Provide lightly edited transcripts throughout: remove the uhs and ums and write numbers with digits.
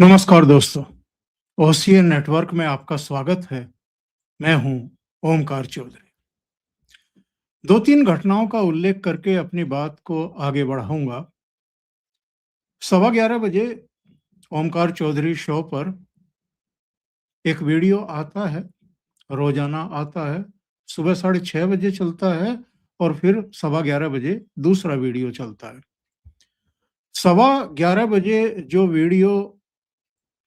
नमस्कार दोस्तों, OCN network में आपका स्वागत है। मैं हूं ओमकार चौधरी। 2-3 घटनाओं का उल्लेख करके अपनी बात को आगे बढ़ाऊंगा। 11:15 बजे ओमकार चौधरी शो पर एक वीडियो आता है, रोजाना आता है। सुबह 6:30 बजे चलता है और फिर 11:15 बजे दूसरा वीडियो चलता है। 11:15 बजे जो वीडियो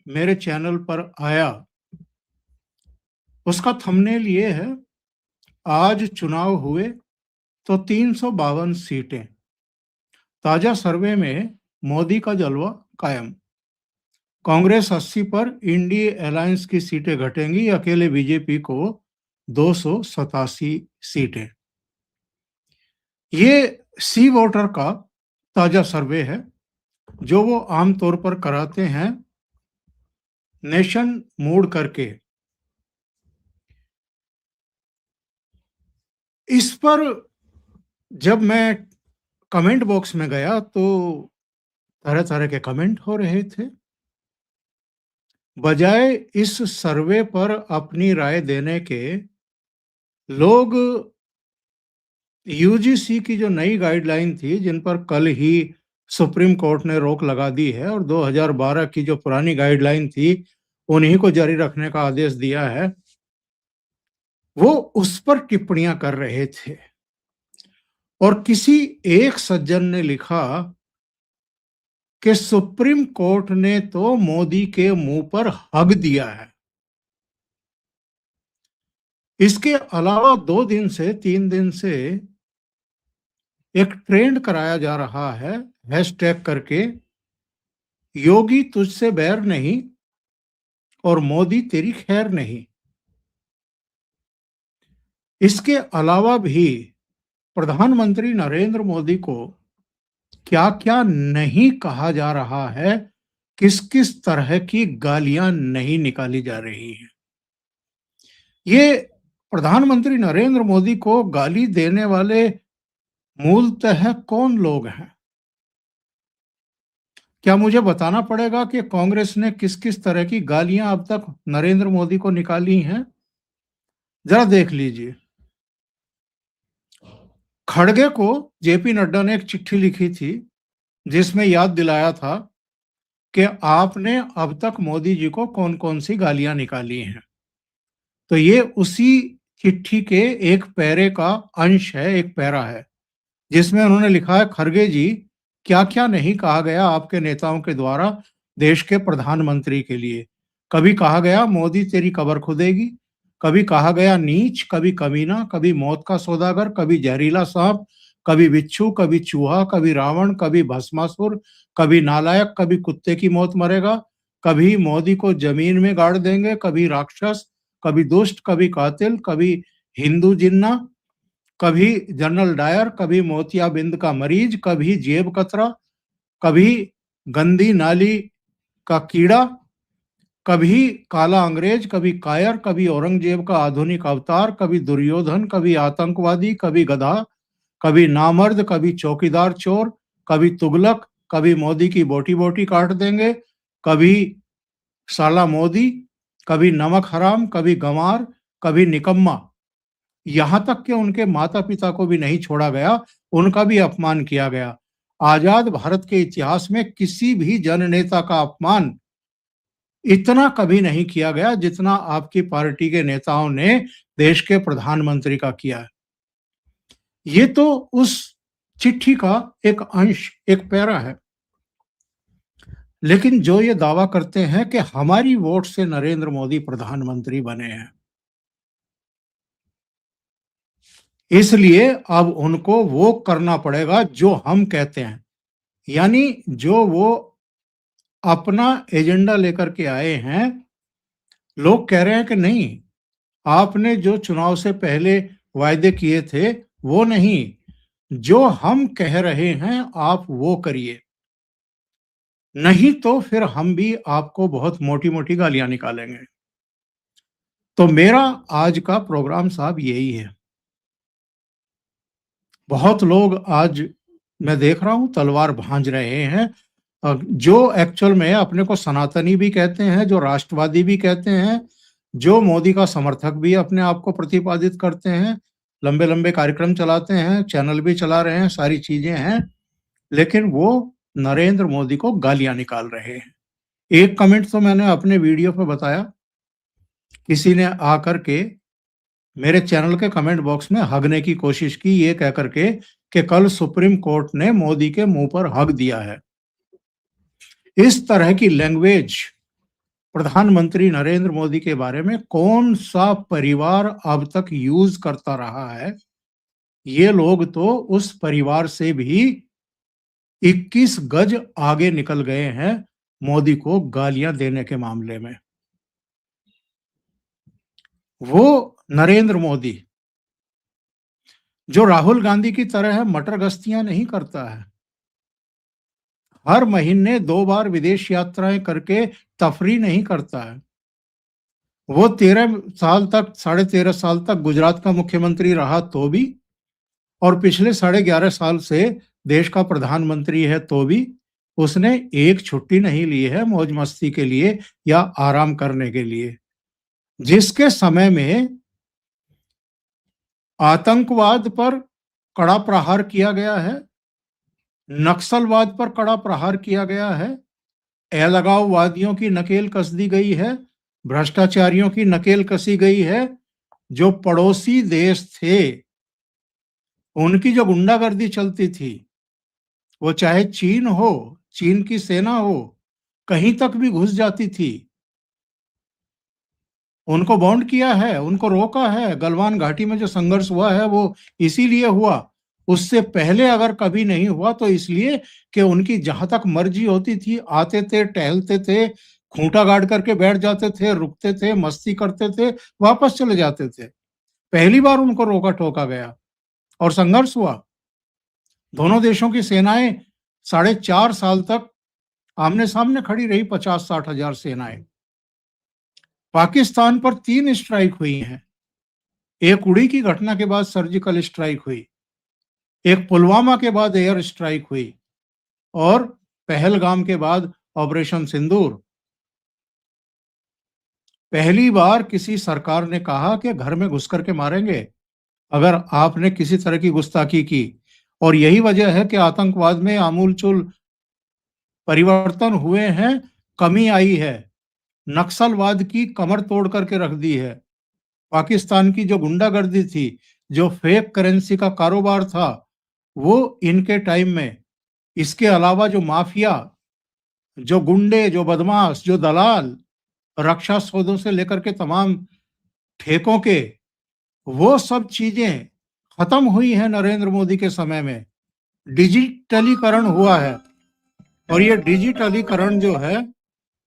मेरे चैनल पर आया, उसका थंबनेल ये है, आज चुनाव हुए तो 352 सीटें, ताजा सर्वे में मोदी का जलवा कायम। कांग्रेस 80 पर, इंडी अलायंस की सीटें घटेंगी, अकेले बीजेपी को 287 सीटें। ये सी वोटर का ताजा सर्वे है, जो वो आमतौर पर कराते हैं नेशन मोड करके। इस पर जब मैं कमेंट बॉक्स में गया तो तरह तरह के कमेंट हो रहे थे। बजाय इस सर्वे पर अपनी राय देने के, लोग यूजीसी की जो नई गाइडलाइन थी, जिन पर कल ही सुप्रीम कोर्ट ने रोक लगा दी है, और 2012 की जो पुरानी गाइडलाइन थी, उन्हीं को जारी रखने का आदेश दिया है, वो उस पर टिप्पणियां कर रहे थे। और किसी एक सज्जन ने लिखा कि सुप्रीम कोर्ट ने तो मोदी के मुंह पर हग दिया है। इसके अलावा 3 दिन से एक ट्रेंड कराया जा रहा है, हैशटैग करके, योगी तुझसे बैर नहीं और मोदी तेरी खैर नहीं। इसके अलावा भी प्रधानमंत्री नरेंद्र मोदी को क्या-क्या नहीं कहा जा रहा है, किस-किस तरह की गालियां नहीं निकाली जा रही हैं। ये प्रधानमंत्री नरेंद्र मोदी को गाली देने वाले मूलतः कौन लोग हैं? क्या मुझे बताना पड़ेगा कि कांग्रेस ने किस-किस तरह की गालियां अब तक नरेंद्र मोदी को निकाली हैं? जरा देख लीजिए। खड़गे को जेपी नड्डा ने एक चिट्ठी लिखी थी, जिसमें याद दिलाया था कि आपने अब तक मोदी जी को कौन-कौन सी गालियां निकाली हैं। तो ये उसी चिट्ठी के एक पैरे का अंश है, एक पैरा है, जिसमें उन्होंने लिखा है, खड़गे जी, क्या-क्या नहीं कहा गया आपके नेताओं के द्वारा देश के प्रधानमंत्री के लिए। कभी कहा गया मोदी तेरी कब्र खुदेगी, कभी कहा गया नीच, कभी कमीना, कभी मौत का सौदागर, कभी जहरीला सांप, कभी बिच्छू, कभी चूहा, कभी रावण, कभी भस्मासुर, कभी नालायक, कभी कुत्ते की मौत मरेगा, कभी मोदी को जमीन में गाड़ देंगे, कभी राक्षस, कभी दुष्ट, कभी कातिल, कभी हिंदू जिन्ना, कभी जनरल डायर, कभी मोतियाबिंद का मरीज, कभी जेब कतरा, कभी गंदी नाली का कीड़ा, कभी काला अंग्रेज, कभी कायर, कभी औरंगजेब का आधुनिक अवतार, कभी दुर्योधन, कभी आतंकवादी, कभी गधा, कभी नामर्द, कभी चौकीदार चोर, कभी तुगलक, कभी मोदी की बोटी बोटी काट देंगे, कभी साला मोदी, कभी नमक हराम, कभी गंवार, कभी निकम्मा। यहां तक कि उनके माता पिता को भी नहीं छोड़ा गया, उनका भी अपमान किया गया। आजाद भारत के इतिहास में किसी भी जननेता का अपमान इतना कभी नहीं किया गया जितना आपकी पार्टी के नेताओं ने देश के प्रधानमंत्री का किया है। ये तो उस चिट्ठी का एक अंश, एक पैरा है। लेकिन जो ये दावा करते हैं कि हमारी वोट से नरेंद्र मोदी प्रधानमंत्री बने हैं, इसलिए अब उनको वो करना पड़ेगा जो हम कहते हैं। यानी जो वो अपना एजेंडा लेकर के आए हैं, लोग कह रहे हैं कि नहीं, आपने जो चुनाव से पहले वायदे किए थे वो नहीं, जो हम कह रहे हैं आप वो करिए, नहीं तो फिर हम भी आपको बहुत मोटी मोटी गालियां निकालेंगे। तो मेरा आज का प्रोग्राम साहब यही है। बहुत लोग आज मैं देख रहा हूं तलवार भांज रहे हैं, जो एक्चुअल में अपने को सनातनी भी कहते हैं, जो राष्ट्रवादी भी कहते हैं, जो मोदी का समर्थक भी अपने आप को प्रतिपादित करते हैं, लंबे-लंबे कार्यक्रम चलाते हैं, चैनल भी चला रहे हैं, सारी चीजें हैं, लेकिन वो नरेंद्र मोदी को गालियां निकाल रहे हैं। एक कमेंट तो मैंने अपने वीडियो पे बताया, किसी ने आकर के मेरे चैनल के कमेंट बॉक्स में हगने की कोशिश की, ये कह करके कि कल सुप्रीम कोर्ट ने मोदी के मुंह पर हग दिया है। इस तरह की लैंग्वेज प्रधानमंत्री नरेंद्र मोदी के बारे में कौन सा परिवार अब तक यूज करता रहा है? ये लोग तो उस परिवार से भी 21 गज आगे निकल गए हैं मोदी को गालियां देने के मामले में। वो नरेंद्र मोदी जो राहुल गांधी की तरह मटर गश्तियां नहीं करता है, हर महीने 2 बार विदेश यात्राएं करके तफरी नहीं करता है। वो 13 साल तक, 13.5 साल तक गुजरात का मुख्यमंत्री रहा तो भी, और पिछले 11.5 साल से देश का प्रधानमंत्री है तो भी उसने एक छुट्टी नहीं ली है मौज मस्ती के लिए या आराम करने के लिए। जिसके समय में आतंकवाद पर कड़ा प्रहार किया गया है, नक्सलवाद पर कड़ा प्रहार किया गया है, अलगाववादियों की नकेल कस दी गई है, भ्रष्टाचारियों की नकेल कसी गई है। जो पड़ोसी देश थे उनकी जो गुंडागर्दी चलती थी, वो चाहे चीन हो, चीन की सेना हो, कहीं तक भी घुस जाती थी। उनको बाउंड किया है, उनको रोका है। गलवान घाटी में जो संघर्ष हुआ है वो इसीलिए हुआ, उससे पहले अगर कभी नहीं हुआ तो इसलिए कि उनकी जहां तक मर्जी होती थी आते थे, टहलते थे, खूंटा गाड़ करके बैठ जाते थे, रुकते थे, मस्ती करते थे, वापस चले जाते थे। पहली बार उनको रोका टोका गया और संघर्ष हुआ। दोनों देशों की सेनाएं 4.5 साल तक आमने सामने खड़ी रही, 50-60 हजार सेनाएं। पाकिस्तान पर 3 स्ट्राइक हुई हैं। एक उड़ी की घटना के बाद सर्जिकल स्ट्राइक हुई, एक पुलवामा के बाद एयर स्ट्राइक हुई, और पहलगाम के बाद ऑपरेशन सिंदूर। पहली बार किसी सरकार ने कहा कि घर में घुस करके मारेंगे अगर आपने किसी तरह की गुस्ताखी की। और यही वजह है कि आतंकवाद में आमूलचूल परिवर्तन हुए हैं, कमी आई है। नक्सलवाद की कमर तोड़ करके रख दी है। पाकिस्तान की जो गुंडागर्दी थी, जो फेक करेंसी का कारोबार था, वो इनके टाइम में, इसके अलावा जो माफिया, जो गुंडे, जो बदमाश, जो दलाल, रक्षा सौदों से लेकर के तमाम ठेकों के, वो सब चीजें खत्म हुई हैं नरेंद्र मोदी के समय में। डिजिटलीकरण हुआ है, और ये डिजिटलीकरण जो है,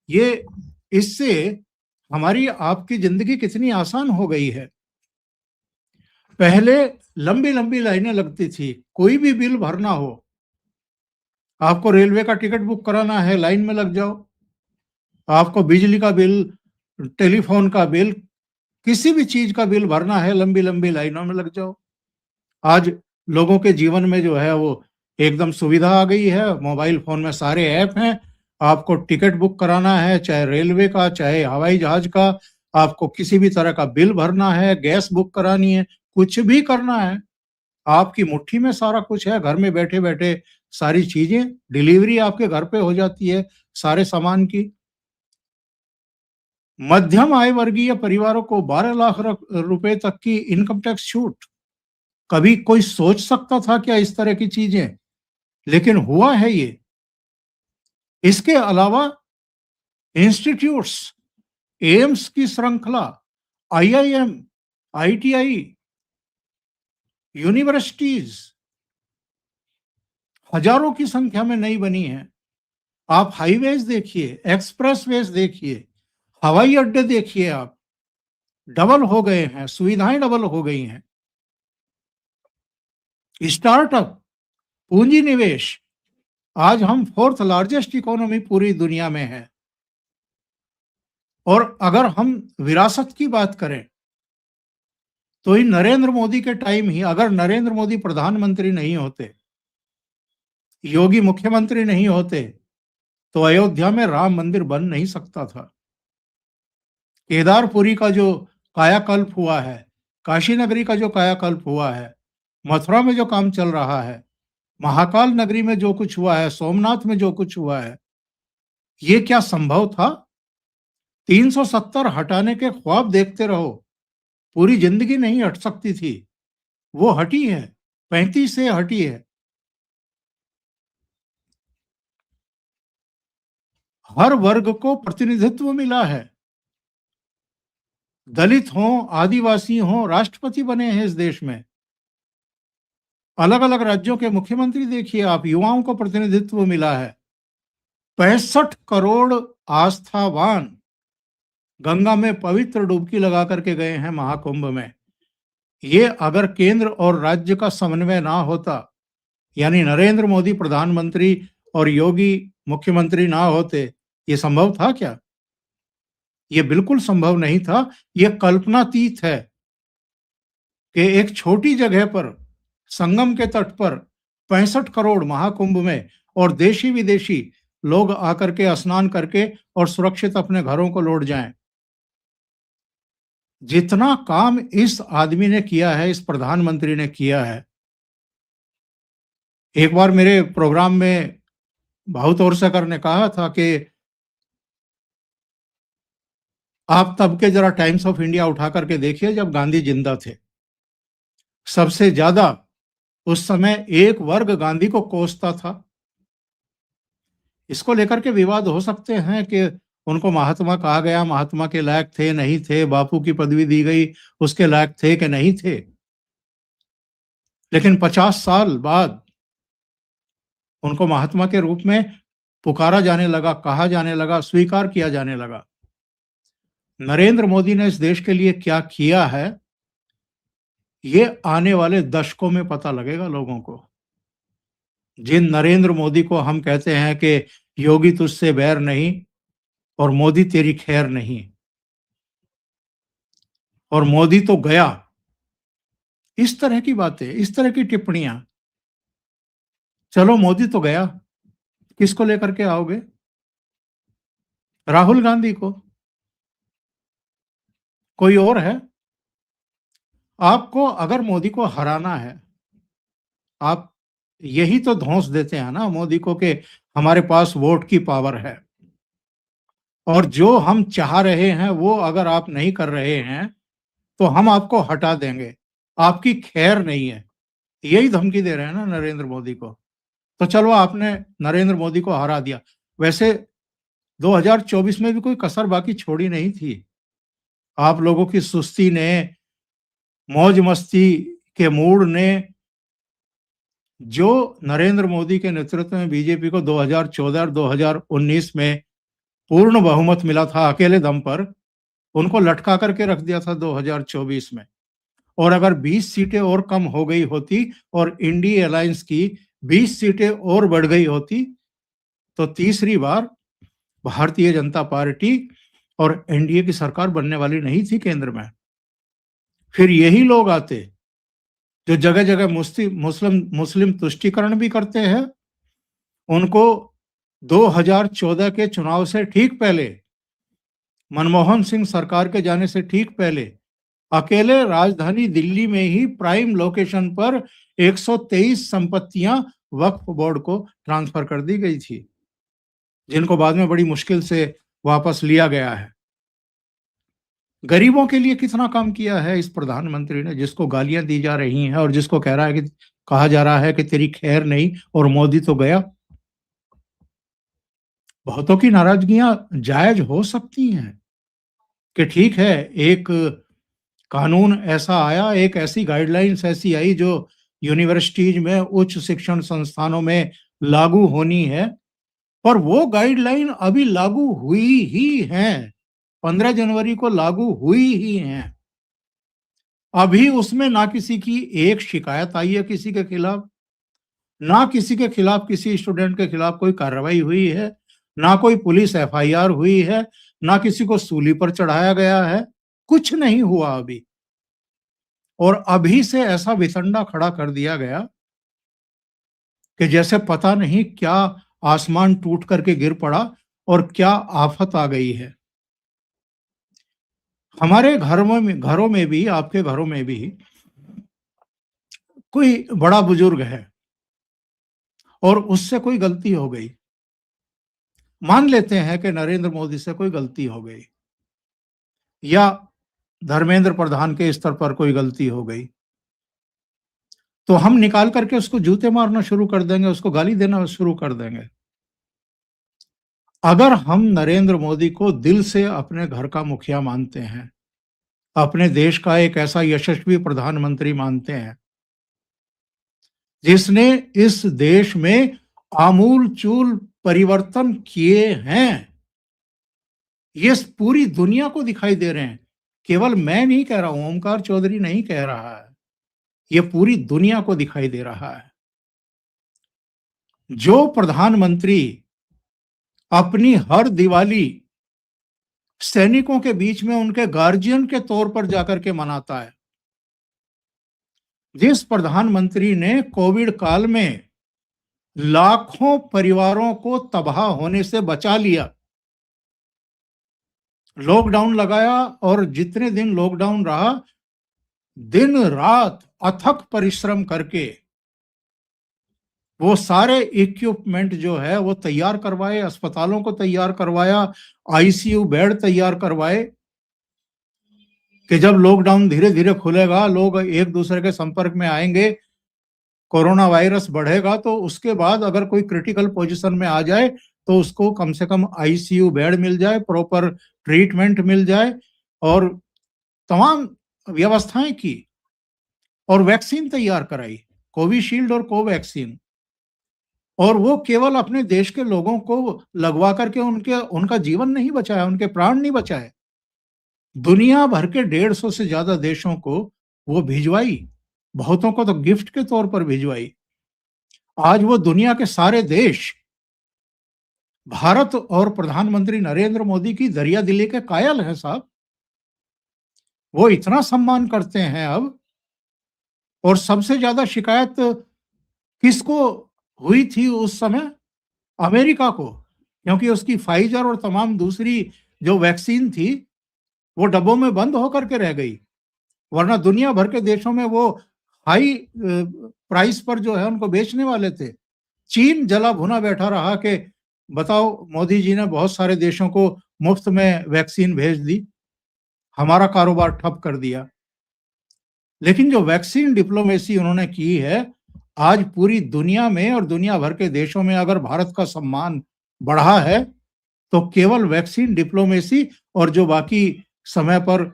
ये इससे हमारी आपकी जिंदगी कितनी आसान हो गई है। पहले लंबी लंबी लाइनें लगती थी, कोई भी बिल भरना हो, आपको रेलवे का टिकट बुक कराना है, लाइन में लग जाओ। आपको बिजली का बिल, टेलीफोन का बिल, किसी भी चीज का बिल भरना है, लंबी लंबी लाइनों में लग जाओ। आज लोगों के जीवन में जो है वो एकदम सुविधा आ गई है। मोबाइल फोन में सारे ऐप हैं। आपको टिकट बुक कराना है, चाहे रेलवे का, चाहे हवाई जहाज का, आपको किसी भी तरह का बिल भरना है, गैस बुक करानी है, कुछ भी करना है, आपकी मुट्ठी में सारा कुछ है। घर में बैठे बैठे सारी चीजें, डिलीवरी आपके घर पे हो जाती है सारे सामान की। मध्यम आय वर्गीय परिवारों को 12 लाख रुपए तक की इनकम टैक्स छूट। कभी कोई सोच सकता था क्या इस तरह की चीजें? लेकिन हुआ है ये। इसके अलावा इंस्टीट्यूट्स, एम्स की श्रृंखला, आईआईएम, आईटीआई, यूनिवर्सिटीज हजारों की संख्या में नई बनी है। आप हाईवेज देखिए, एक्सप्रेसवेज देखिए, हवाई अड्डे देखिए, आप डबल हो गए हैं, सुविधाएं डबल हो गई हैं। स्टार्टअप, पूंजी निवेश, आज हम 4th लार्जेस्ट इकोनॉमी पूरी दुनिया में है। और अगर हम विरासत की बात करें तो ही नरेंद्र मोदी के टाइम ही, अगर नरेंद्र मोदी प्रधानमंत्री नहीं होते, योगी मुख्यमंत्री नहीं होते, तो अयोध्या में राम मंदिर बन नहीं सकता था। केदारपुरी का जो कायाकल्प हुआ है, काशी नगरी का जो कायाकल्प हुआ है, मथुरा में जो काम चल रहा है, महाकाल नगरी में जो कुछ हुआ है, सोमनाथ में जो कुछ हुआ है, ये क्या संभव था? 370 हटाने के ख्वाब देखते रहो, पूरी जिंदगी नहीं हट सकती थी, वो हटी है, 35 से हटी है। हर वर्ग को प्रतिनिधित्व मिला है, दलित हों, आदिवासी हों, राष्ट्रपति बने हैं इस देश में। अलग अलग राज्यों के मुख्यमंत्री देखिए आप, युवाओं को प्रतिनिधित्व मिला है। 65 करोड़ आस्थावान गंगा में पवित्र डुबकी लगा करके गए हैं महाकुंभ में। ये अगर केंद्र और राज्य का समन्वय ना होता, यानी नरेंद्र मोदी प्रधानमंत्री और योगी मुख्यमंत्री ना होते, ये संभव था क्या? ये बिल्कुल संभव नहीं था। ये कल्पनातीत है कि एक छोटी जगह पर, संगम के तट पर 65 करोड़ महाकुंभ में और देशी विदेशी लोग आकर के स्नान करके और सुरक्षित अपने घरों को लौट जाएं। जितना काम इस आदमी ने किया है, इस प्रधानमंत्री ने किया है। एक बार मेरे प्रोग्राम में भाऊ तोरसेकर ने कहा था कि आप तब के जरा टाइम्स ऑफ इंडिया उठा करके देखिए जब गांधी जिंदा थे। सबसे ज्यादा उस समय एक वर्ग गांधी को कोसता था। इसको लेकर के विवाद हो सकते हैं कि उनको महात्मा कहा गया, महात्मा के लायक थे नहीं थे, बापू की पदवी दी गई, उसके लायक थे कि नहीं थे। लेकिन 50 साल बाद उनको महात्मा के रूप में पुकारा जाने लगा, कहा जाने लगा, स्वीकार किया जाने लगा। नरेंद्र मोदी ने इस देश के लिए क्या किया है, ये आने वाले दशकों में पता लगेगा लोगों को। जिन नरेंद्र मोदी को हम कहते हैं कि योगी तुझसे बैर नहीं और मोदी तेरी खैर नहीं, और मोदी तो गया, इस तरह की बातें, इस तरह की टिप्पणियां, चलो मोदी तो गया, किसको लेकर के आओगे? राहुल गांधी को? कोई और है? आपको अगर मोदी को हराना है, आप यही तो धौंस देते हैं ना मोदी को कि हमारे पास वोट की पावर है, और जो हम चाह रहे हैं वो अगर आप नहीं कर रहे हैं तो हम आपको हटा देंगे, आपकी खैर नहीं है। यही धमकी दे रहे हैं ना नरेंद्र मोदी को। तो चलो आपने नरेंद्र मोदी को हरा दिया। वैसे 2024 में भी कोई कसर बाकी छोड़ी नहीं थी। आप लोगों की सुस्ती ने, मौज मस्ती के मूड ने, जो नरेंद्र मोदी के नेतृत्व में बीजेपी को 2014 और 2019 में पूर्ण बहुमत मिला था अकेले दम पर, उनको लटका करके रख दिया था 2024 में। और अगर 20 सीटें और कम हो गई होती और इंडी अलायंस की 20 सीटें और बढ़ गई होती, तो तीसरी बार भारतीय जनता पार्टी और एनडीए की सरकार बनने वाली नहीं थी केंद्र में। फिर यही लोग आते जो जगह जगह मुस्लिम मुस्लिम तुष्टीकरण भी करते हैं। उनको 2014 के चुनाव से ठीक पहले, मनमोहन सिंह सरकार के जाने से ठीक पहले, अकेले राजधानी दिल्ली में ही प्राइम लोकेशन पर 123 संपत्तियां वक्फ बोर्ड को ट्रांसफर कर दी गई थी, जिनको बाद में बड़ी मुश्किल से वापस लिया गया है। गरीबों के लिए कितना काम किया है इस प्रधानमंत्री ने, जिसको गालियां दी जा रही हैं और जिसको कहा जा रहा है कि तेरी खैर नहीं और मोदी तो गया। बहुतों की नाराजगियां जायज हो सकती हैं कि ठीक है, एक कानून ऐसा आया, एक ऐसी गाइडलाइंस ऐसी आई जो यूनिवर्सिटीज में, उच्च शिक्षण संस्थानों में लागू होनी है, पर वो गाइडलाइन अभी लागू हुई ही है, 15 जनवरी को लागू हुई ही हैं। अभी उसमें ना किसी की एक शिकायत आई है किसी के खिलाफ, ना किसी के खिलाफ, किसी स्टूडेंट के खिलाफ कोई कार्रवाई हुई है, ना कोई पुलिस एफआईआर हुई है, ना किसी को सूली पर चढ़ाया गया है, कुछ नहीं हुआ अभी। और अभी से ऐसा वितंडा खड़ा कर दिया गया कि जैसे पता नहीं क्या आसमान टूट करके गिर पड़ा और क्या आफत आ गई है। हमारे घरों में भी, आपके घरों में भी कोई बड़ा बुजुर्ग है और उससे कोई गलती हो गई। मान लेते हैं कि नरेंद्र मोदी से कोई गलती हो गई या धर्मेंद्र प्रधान के स्तर पर कोई गलती हो गई, तो हम निकाल करके उसको जूते मारना शुरू कर देंगे, उसको गाली देना शुरू कर देंगे। अगर हम नरेंद्र मोदी को दिल से अपने घर का मुखिया मानते हैं, अपने देश का एक ऐसा यशस्वी प्रधानमंत्री मानते हैं जिसने इस देश में आमूल-चूल परिवर्तन किए हैं, ये पूरी दुनिया को दिखाई दे रहे हैं। केवल मैं नहीं कह रहा हूं, ओमकार चौधरी नहीं कह रहा है, ये पूरी दुनिया को दिखाई दे रहा है। जो प्रधानमंत्री अपनी हर दिवाली सैनिकों के बीच में उनके गार्जियन के तौर पर जाकर के मनाता है, जिस प्रधानमंत्री ने कोविड काल में लाखों परिवारों को तबाह होने से बचा लिया, लॉकडाउन लगाया और जितने दिन लॉकडाउन रहा, दिन रात अथक परिश्रम करके वो सारे इक्विपमेंट जो है वो तैयार करवाए, अस्पतालों को तैयार करवाया, आईसीयू बेड तैयार करवाए कि जब लॉकडाउन धीरे धीरे खुलेगा, लोग एक दूसरे के संपर्क में आएंगे, कोरोना वायरस बढ़ेगा, तो उसके बाद अगर कोई क्रिटिकल पोजीशन में आ जाए तो उसको कम से कम आईसीयू बेड मिल जाए, प्रॉपर ट्रीटमेंट मिल जाए और तमाम व्यवस्थाएं की और वैक्सीन तैयार कराई, कोविशील्ड और कोवैक्सीन। और वो केवल अपने देश के लोगों को लगवा करके उनका जीवन नहीं बचाया, उनके प्राण नहीं बचाए, दुनिया भर के 150 से ज्यादा देशों को वो भिजवाई, बहुतों को तो गिफ्ट के तौर पर भिजवाई। आज वो दुनिया के सारे देश भारत और प्रधानमंत्री नरेंद्र मोदी की दरिया दिली के कायल हैं साहब। वो इतना सम्मान करते हैं अब। और सबसे ज्यादा शिकायत किसको हुई थी उस समय? अमेरिका को, क्योंकि उसकी फाइजर और तमाम दूसरी जो वैक्सीन थी वो डब्बों में बंद होकर के रह गई, वरना दुनिया भर के देशों में वो हाई प्राइस पर जो है उनको बेचने वाले थे। चीन जला भुना बैठा रहा कि बताओ, मोदी जी ने बहुत सारे देशों को मुफ्त में वैक्सीन भेज दी, हमारा कारोबार ठप कर दिया। लेकिन जो वैक्सीन डिप्लोमेसी उन्होंने की है, आज पूरी दुनिया में और दुनिया भर के देशों में अगर भारत का सम्मान बढ़ा है तो केवल वैक्सीन डिप्लोमेसी और जो बाकी समय पर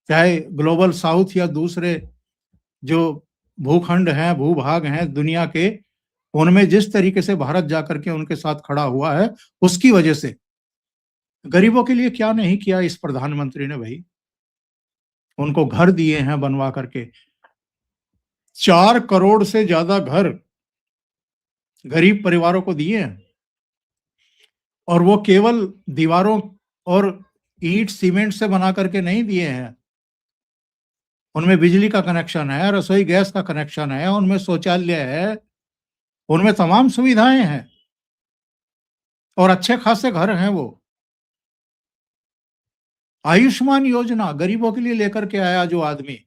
चाहे ग्लोबल साउथ या दूसरे जो भूखंड हैं, भूभाग हैं दुनिया के, उनमें जिस तरीके से भारत जाकर के उनके साथ खड़ा हुआ है, उसकी वजह से। गरीबों के लिए क्या नहीं किया इस प्रधानमंत्री ने भाई? उनको घर दिए हैं बनवा करके, 4 करोड़ से ज्यादा घर गरीब परिवारों को दिए हैं। और वो केवल दीवारों और ईंट सीमेंट से बना करके नहीं दिए हैं, उनमें बिजली का कनेक्शन है, रसोई गैस का कनेक्शन है, उनमें शौचालय है, उनमें तमाम सुविधाएं हैं और अच्छे खासे घर हैं वो। आयुष्मान योजना गरीबों के लिए लेकर के आया जो आदमी,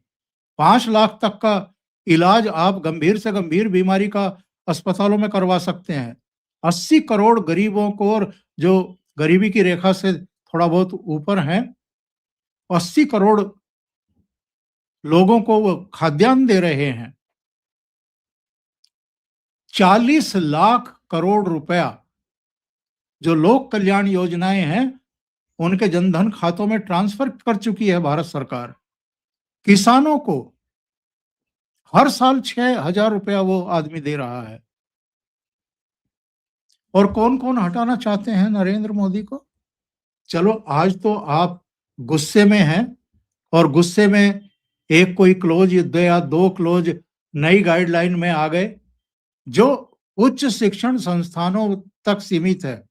5 लाख तक का इलाज आप गंभीर से गंभीर बीमारी का अस्पतालों में करवा सकते हैं। 80 करोड़ गरीबों को, और जो गरीबी की रेखा से थोड़ा बहुत ऊपर हैं, 80 करोड़ लोगों को वो खाद्यान्न दे रहे हैं। 40 लाख करोड़ रुपया जो लोक कल्याण योजनाएं हैं उनके जनधन खातों में ट्रांसफर कर चुकी है भारत सरकार। किसानों को हर साल 6,000 रुपया वो आदमी दे रहा है। और कौन कौन हटाना चाहते हैं नरेंद्र मोदी को? चलो, आज तो आप गुस्से में हैं और गुस्से में एक कोई क्लोज या 2 क्लोज नई गाइडलाइन में आ गए जो उच्च शिक्षण संस्थानों तक सीमित है।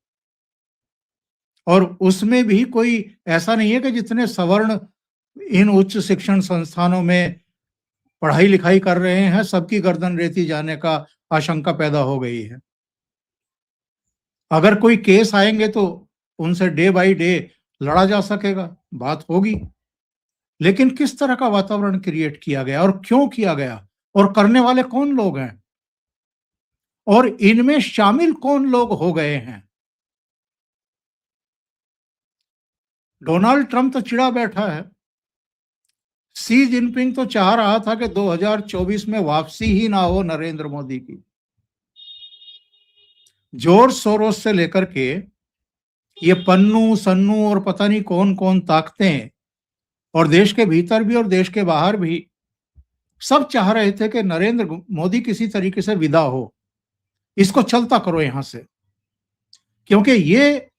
और उसमें भी कोई ऐसा नहीं है कि जितने सवर्ण इन उच्च शिक्षण संस्थानों में पढ़ाई लिखाई कर रहे हैं सबकी गर्दन रेती जाने का आशंका पैदा हो गई है। अगर कोई केस आएंगे तो उनसे डे बाय डे लड़ा जा सकेगा, बात होगी। लेकिन किस तरह का वातावरण क्रिएट किया गया और क्यों किया गया और करने वाले कौन लोग हैं और इनमें शामिल कौन लोग हो गए हैं? डोनाल्ड ट्रंप तो चिढ़ा बैठा है। सी जिनपिंग तो चाह रहा था कि 2024 में वापसी ही ना हो नरेंद्र मोदी की। जॉर्ज सोरोस से लेकर के ये पन्नू सन्नू और पता नहीं कौन कौन ताकतें, और देश के भीतर भी और देश के बाहर भी, सब चाह रहे थे कि नरेंद्र मोदी किसी तरीके से विदा हो, इसको चलता करो यहां से, क्योंकि ये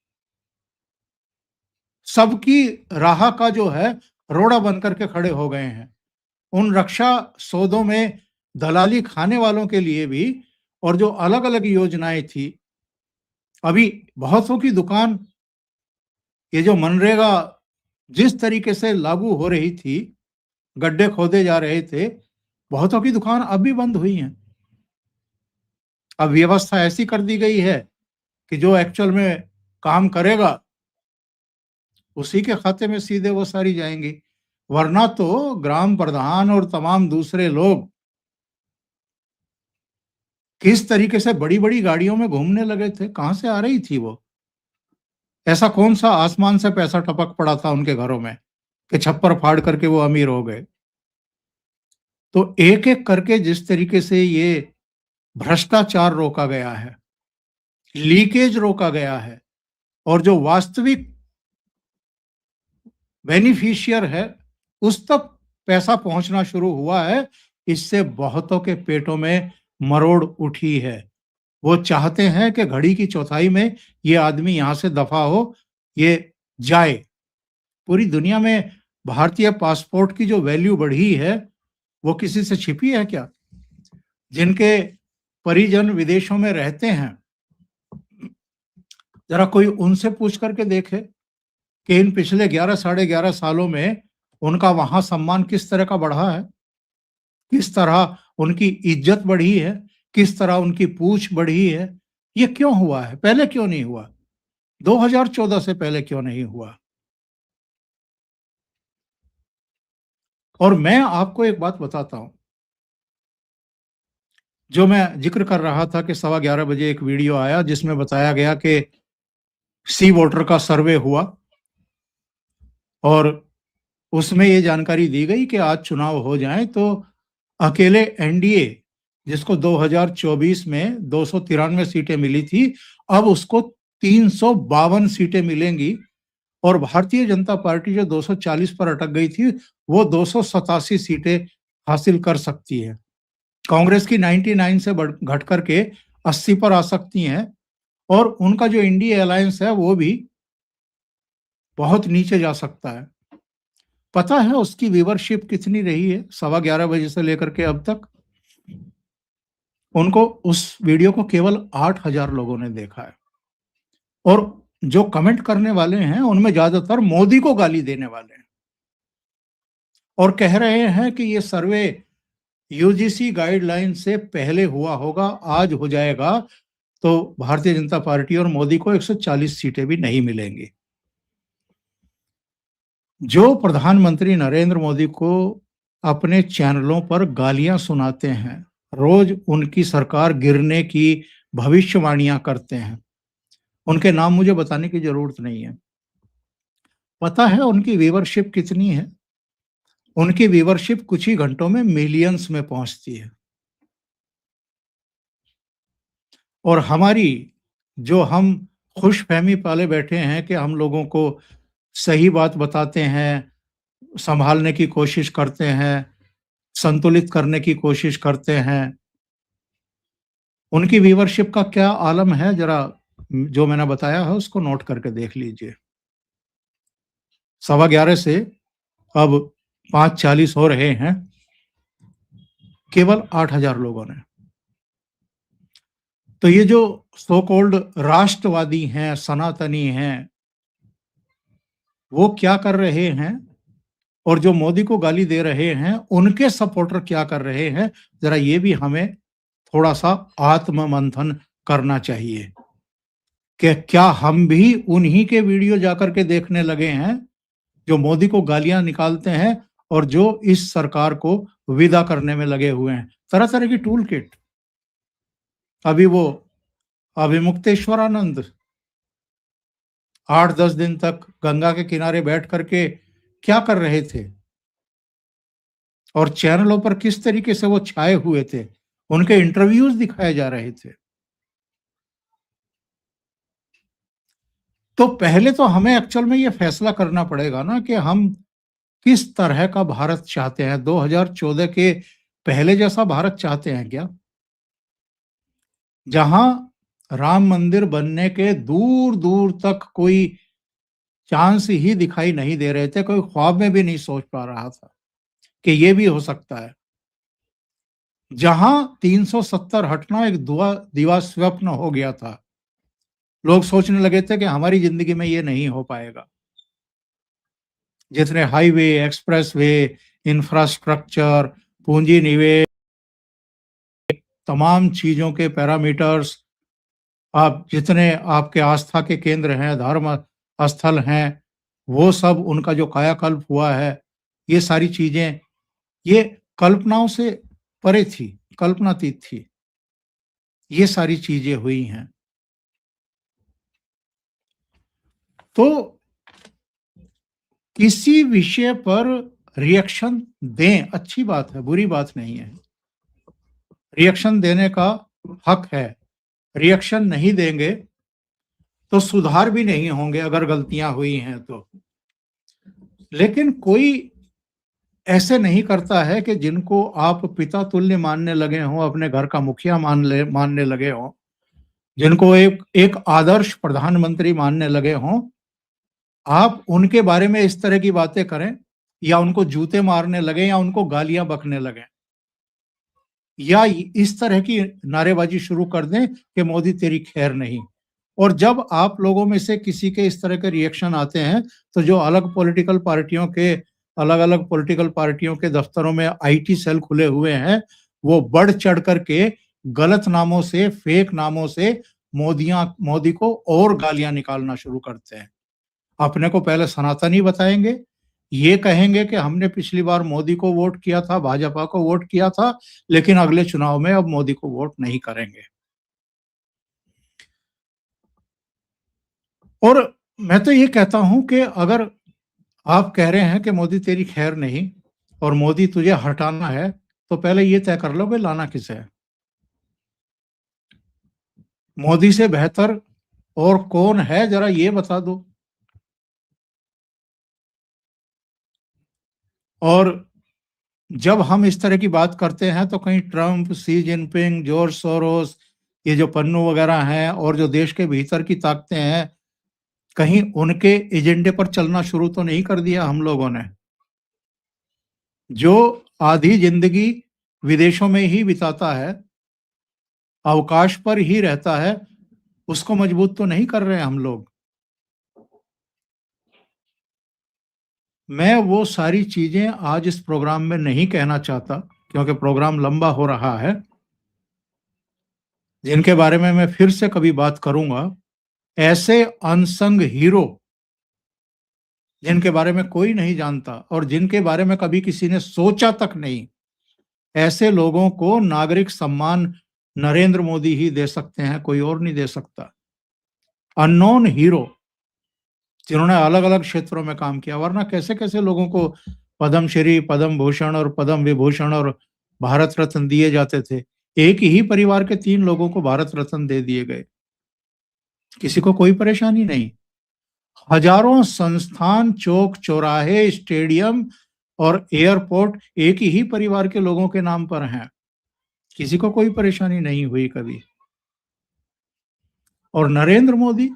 सबकी राह का जो है रोड़ा बन करके खड़े हो गए हैं। उन रक्षा सौदों में दलाली खाने वालों के लिए भी, और जो अलग अलग योजनाएं थी, अभी बहुतों की दुकान, ये जो मनरेगा जिस तरीके से लागू हो रही थी, गड्ढे खोदे जा रहे थे, बहुतों की दुकान अब भी बंद हुई हैं। अब व्यवस्था ऐसी कर दी गई है कि जो एक्चुअल में काम करेगा उसी के खाते में सीधे वो सारी जाएंगी, वरना तो ग्राम प्रधान और तमाम दूसरे लोग किस तरीके से बड़ी बड़ी गाड़ियों में घूमने लगे थे, कहां से आ रही थी वो? ऐसा कौन सा आसमान से पैसा टपक पड़ा था उनके घरों में कि छप्पर फाड़ करके वो अमीर हो गए? तो एक एक करके जिस तरीके से ये भ्रष्टाचार रोका गया है, लीकेज रोका गया है, और जो वास्तविक बेनिफिशियर है उस तक पैसा पहुंचना शुरू हुआ है, इससे बहुतों के पेटों में मरोड़ उठी है। वो चाहते हैं कि घड़ी की चौथाई में ये आदमी यहां से दफा हो, ये जाए। पूरी दुनिया में भारतीय पासपोर्ट की जो वैल्यू बढ़ी है वो किसी से छिपी है क्या? जिनके परिजन विदेशों में रहते हैं, जरा कोई उनसे पूछ करके देखे कि इन पिछले 11 साढ़े 11 सालों में उनका वहां सम्मान किस तरह का बढ़ा है, किस तरह उनकी इज्जत बढ़ी है, किस तरह उनकी पूछ बढ़ी है। ये क्यों हुआ है? पहले क्यों नहीं हुआ? 2014 से पहले क्यों नहीं हुआ? और मैं आपको एक बात बताता हूं, जो मैं जिक्र कर रहा था कि 11:15 बजे एक वीडियो आया जिसमें बताया गया कि सी वोटर का सर्वे हुआ और उसमें ये जानकारी दी गई कि आज चुनाव हो जाए तो अकेले एनडीए, जिसको 2024 में 293 सीटें मिली थी, अब उसको 352 सीटें मिलेंगी, और भारतीय जनता पार्टी जो 240 पर अटक गई थी वो 287 सीटें हासिल कर सकती है। कांग्रेस की 99 से घट करके 80 पर आ सकती हैं, और उनका जो इंडिया अलायंस है वो भी बहुत नीचे जा सकता है। पता है उसकी व्यूवरशिप कितनी रही है 11:15 बजे से लेकर के अब तक? उनको उस वीडियो को केवल 8,000 लोगों ने देखा है, और जो कमेंट करने वाले हैं उनमें ज्यादातर मोदी को गाली देने वाले हैं और कह रहे हैं कि ये सर्वे यूजीसी गाइडलाइन से पहले हुआ होगा, आज हो जाएगा तो भारतीय जनता पार्टी और मोदी को 140 सीटें भी नहीं मिलेंगी। जो प्रधानमंत्री नरेंद्र मोदी को अपने चैनलों पर गालियां सुनाते हैं, रोज उनकी सरकार गिरने की भविष्यवाणियां करते हैं, उनके नाम मुझे बताने की जरूरत नहीं है। पता है उनकी व्यूवरशिप कितनी है? उनकी व्यूवरशिप कुछ ही घंटों में मिलियंस में पहुंचती है। और हमारी, जो हम खुशफहमी पाले बैठे हैं कि हम लोगों को सही बात बताते हैं, संभालने की कोशिश करते हैं, संतुलित करने की कोशिश करते हैं, उनकी व्यूवरशिप का क्या आलम है, जरा जो मैंने बताया है उसको नोट करके देख लीजिए। 11:15 से अब 5:40 हो रहे हैं, केवल 8,000 लोगों ने। तो ये जो सो कॉल्ड राष्ट्रवादी हैं, सनातनी हैं, वो क्या कर रहे हैं, और जो मोदी को गाली दे रहे हैं उनके सपोर्टर क्या कर रहे हैं, जरा ये भी हमें थोड़ा सा आत्ममंथन करना चाहिए। कि क्या हम भी उन्हीं के वीडियो जाकर के देखने लगे हैं जो मोदी को गालियां निकालते हैं और जो इस सरकार को विदा करने में लगे हुए हैं। तरह तरह की टूल किट। अभी वो अभिमुक्तेश्वरानंद 8-10 दिन तक गंगा के किनारे बैठ करके क्या कर रहे थे और चैनलों पर किस तरीके से वो छाए हुए थे। उनके इंटरव्यूज दिखाए जा रहे थे। तो पहले तो हमें एक्चुअल में ये फैसला करना पड़ेगा ना कि हम किस तरह का भारत चाहते हैं। 2014 के पहले जैसा भारत चाहते हैं क्या? जहां राम मंदिर बनने के दूर-दूर तक कोई चांस ही दिखाई नहीं दे रहे थे, कोई ख्वाब में भी नहीं सोच पा रहा था कि ये भी हो सकता है। जहां 370 हटना एक दिवा स्वप्न हो गया था। लोग सोचने लगे थे कि हमारी जिंदगी में ये नहीं हो पाएगा। जितने हाईवे, एक्सप्रेसवे, इंफ्रास्ट्रक्चर, पूंजी निवेश, तमाम चीजों के पैरामीटर्स, आप जितने आपके आस्था के केंद्र हैं, धर्म स्थल हैं, वो सब उनका जो कायाकल्प हुआ है, ये सारी चीजें, ये कल्पनाओं से परे थी, कल्पनातीत थी। ये सारी चीजें हुई हैं। तो किसी विषय पर रिएक्शन दें, अच्छी बात है, बुरी बात नहीं है। रिएक्शन देने का हक है। रिएक्शन नहीं देंगे तो सुधार भी नहीं होंगे अगर गलतियां हुई हैं तो। लेकिन कोई ऐसे नहीं करता है कि जिनको आप पिता तुल्य मानने लगे हों, अपने घर का मुखिया मानने लगे हों, जिनको एक एक आदर्श प्रधानमंत्री मानने लगे हों, आप उनके बारे में इस तरह की बातें करें या उनको जूते मारने लगे या उनको गालियां बकने लगे या इस तरह की नारेबाजी शुरू कर दें कि मोदी तेरी खैर नहीं। और जब आप लोगों में से किसी के इस तरह के रिएक्शन आते हैं तो जो अलग-अलग पॉलिटिकल पार्टियों के दफ्तरों में आईटी सेल खुले हुए हैं, वो बढ़ चढ़ करके गलत नामों से, फेक नामों से मोदी को और गालियां निकालना शुरू करते हैं। अपने को पहले सनातनी बताएंगे, ये कहेंगे कि हमने पिछली बार मोदी को वोट किया था, भाजपा को वोट किया था, लेकिन अगले चुनाव में अब मोदी को वोट नहीं करेंगे। और मैं तो ये कहता हूं कि अगर आप कह रहे हैं कि मोदी तेरी खैर नहीं और मोदी तुझे हटाना है, तो पहले ये तय कर लो कि लाना किसे है। मोदी से बेहतर और कौन है, जरा ये बता दो। और जब हम इस तरह की बात करते हैं तो कहीं Trump, Xi Jinping, George Soros, ये जो पन्नू वगैरह हैं और जो देश के भीतर की ताकतें हैं, कहीं उनके एजेंडे पर चलना शुरू तो नहीं कर दिया हम लोगों ने। जो आधी जिंदगी विदेशों में ही बिताता है, अवकाश पर ही रहता है, उसको मजबूत तो नहीं कर रहे हैं हम लोग। मैं वो सारी चीजें आज इस प्रोग्राम में नहीं कहना चाहता क्योंकि प्रोग्राम लंबा हो रहा है, जिनके बारे में मैं फिर से कभी बात करूंगा। ऐसे अनसंग हीरो जिनके बारे में कोई नहीं जानता और जिनके बारे में कभी किसी ने सोचा तक नहीं, ऐसे लोगों को नागरिक सम्मान नरेंद्र मोदी ही दे सकते हैं, कोई और नहीं दे सकता। अननोन हीरो जिन्होंने अलग अलग क्षेत्रों में काम किया, वरना कैसे कैसे लोगों को पद्मश्री, पद्म भूषण और पद्म विभूषण और भारत रत्न दिए जाते थे। एक ही परिवार के 3 लोगों को भारत रत्न दे दिए गए, किसी को कोई परेशानी नहीं। हजारों संस्थान, चौक चौराहे, स्टेडियम और एयरपोर्ट एक ही परिवार के लोगों के नाम पर हैं, किसी को कोई परेशानी नहीं हुई कभी। और नरेंद्र मोदी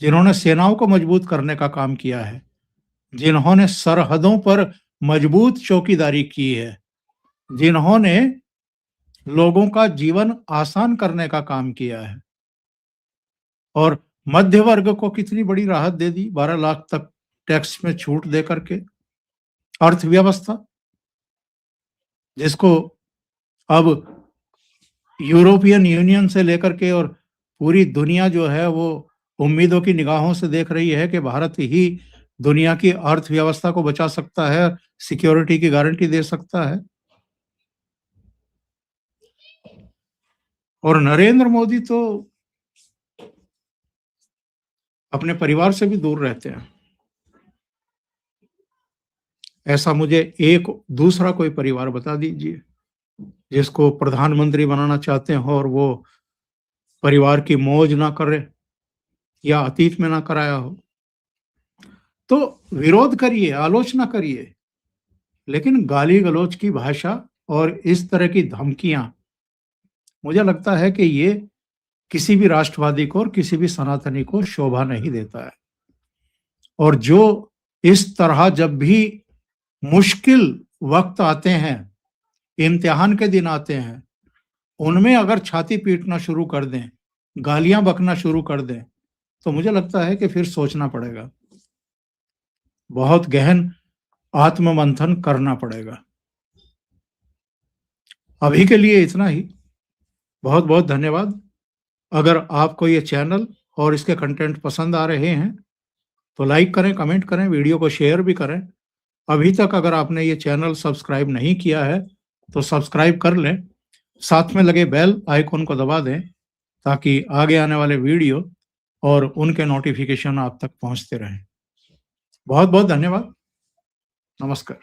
जिन्होंने सेनाओं को मजबूत करने का काम किया है, जिन्होंने सरहदों पर मजबूत चौकीदारी की है, जिन्होंने लोगों का जीवन आसान करने का काम किया है और मध्य वर्ग को कितनी बड़ी राहत दे दी, 12 लाख तक टैक्स में छूट दे करके। अर्थव्यवस्था जिसको अब यूरोपियन यूनियन से लेकर के और पूरी दुनिया जो है वो उम्मीदों की निगाहों से देख रही है कि भारत ही दुनिया की अर्थव्यवस्था को बचा सकता है, सिक्योरिटी की गारंटी दे सकता है। और नरेंद्र मोदी तो अपने परिवार से भी दूर रहते हैं। ऐसा मुझे एक दूसरा कोई परिवार बता दीजिए, जिसको प्रधानमंत्री बनाना चाहते हो और वो परिवार की मौज ना करे या अतीत में ना कराया हो। तो विरोध करिए, आलोचना करिए, लेकिन गाली-गलौच की भाषा और इस तरह की धमकियाँ, मुझे लगता है कि ये किसी भी राष्ट्रवादी को और किसी भी सनातनी को शोभा नहीं देता है। और जो इस तरह जब भी मुश्किल वक़्त आते हैं, इम्तिहान के दिन आते हैं, उनमें अगर छाती पीटना शुरू कर दें, गालियाँ बकना शुरू कर दें, तो मुझे लगता है कि फिर सोचना पड़ेगा। बहुत गहन आत्ममंथन करना पड़ेगा। अभी के लिए इतना ही। बहुत-बहुत धन्यवाद। अगर आपको ये चैनल और इसके कंटेंट पसंद आ रहे हैं, तो लाइक करें, कमेंट करें, वीडियो को शेयर भी करें। अभी तक अगर आपने ये चैनल सब्सक्राइब नहीं किया है, तो सब्सक्राइब कर लें। साथ में लगे बेल आइकन को दबा दें, ताकि आगे आने वाले वीडियो और उनके नोटिफ़िकेशन आप तक पहुँचते रहें। बहुत-बहुत धन्यवाद। नमस्कार।